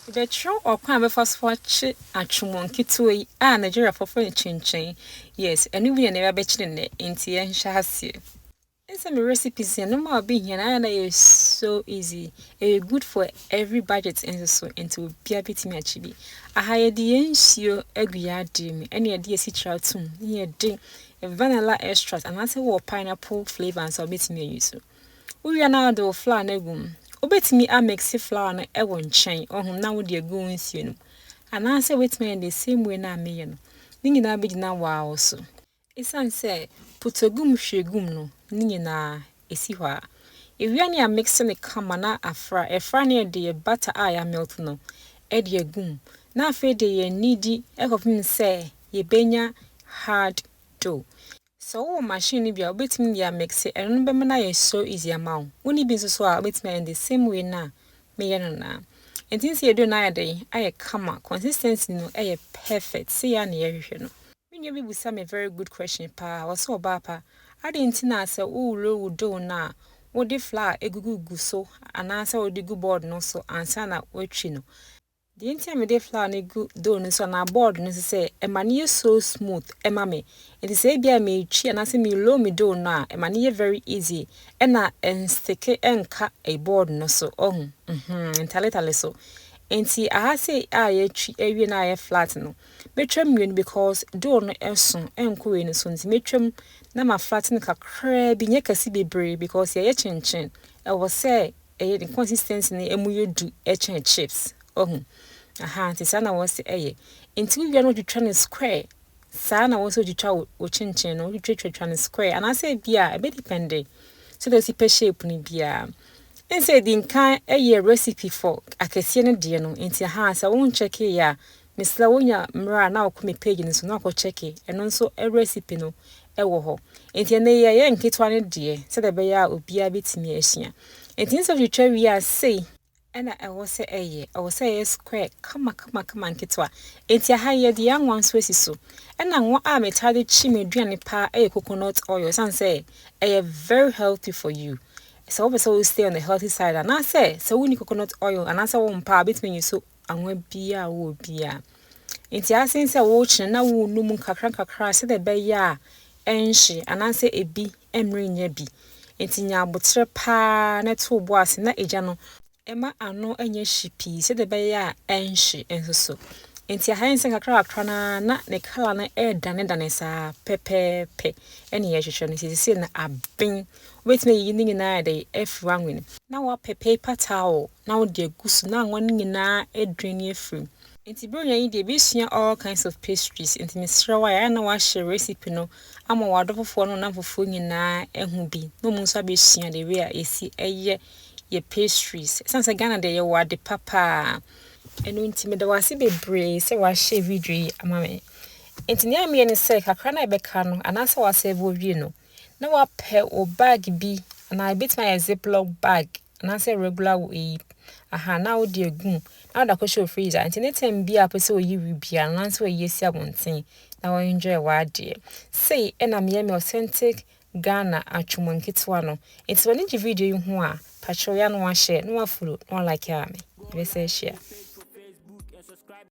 The true or crime first watch Atwemo nkitoi Nigeria for chinchin. Yes, and we never betching it into Shahasi. And some recipes and no more being here and is so easy. Good for every budget and so into be a bit me chibi. I hired the ensure eguya dim any idea citral tune near ding a vanilla extract and answer what pineapple flavor and so bit me use. We are now the flour negum. Obetimi a mix flour na ewo nchen ohum na wo de agu nsuo no ana se wetimi the same way na me no ni nyina be gina wa so isan se putogum hwegum no ni nyina esi hɔ a ewiane a mix ne kama na afra efra ne de butter a ya melt no e de agum na afa de ye nidi ekofim se ye benya hard dough. So machine bi a obetimi ya mix e no be na ye so easy amount woni bi so a obetimi in the same way na me ye no na entin se edo na ya dey aye kama consistency no aye perfect see ya na ye hwehwe no me bi busa me very good question pa wo so obaapa ade ntina se wo lo do na wo de flour egugugu so anasa wo de gu board no so ansa na watwi no the entire me de flour na gu do no so na board no say e mane so smooth e ma me it say bia me twi anase me low me do na e mane very easy e na stick enka a board no so entaletale so enti aha say ye twi ewie na ye flat no metwam wen because do no enso enko we no so nti metwam na ma flat no kakra bi nye kasi bebre because ye chinchin e wo say the consistency na emu yedu chen chips nti sana wo se enti we no twitwa ne square sana wo so twitwa wo chinchin no twitwa ne square and I say bia e be depend so the super shape ni bia say the kan recipe for akese ne de no enti sa won check ya misla wonya mra na okome page ni so na ko check eno nso recipe no wo ho enti na ye nketwa ne de se de be ya obia betimi ahia enti nso twitwa wi a say ena ewo se square kama nketwa enti ye de anwan so asiso ena nwo a metade chi meduane pa coconut oil san say very healthy for you. So we stay on the healthy side and I say so we need coconut oil and I say one pa between you so anwa bia wo bia enti asen say wo chi na wo num kakra se de be ya enhye and I say ebi emre nya bi enti nya abotre pa na to bo ase na eja no ema ano anya shipi se de be ya enhye enso so enti ahanse kakra na ne kala na dane sa pepepe ene ye hwehwe no sisi na aben wait me yini na dey f1 win na wa paper towel na wo de gusu na anwa nyina edwani efrim enti bronya yi de bisua all kinds of pastries enti misrawa ya na wa share recipe no ama wa dofofo no na fofo nyina ehu bi no mu nso abesua de we a esi ye pastries sansa Ghana de ye wa de papa enu enti me da wase bebre se wa share video yi ama me enti ne ame ne se kakra na ebeka no anasa wa save wie no na wa pe o bag bi na bit my ziploc bag na say regular we na wo de agum na da ko show freezer enti ne tem bi apese oyi bibia na so oyi esi abonten na wo enjoy wa de say na me authentic Ghana Atwemo nkitwa no enti woni video yi ho a patro ya no wa share no wa follow no like ya me be say share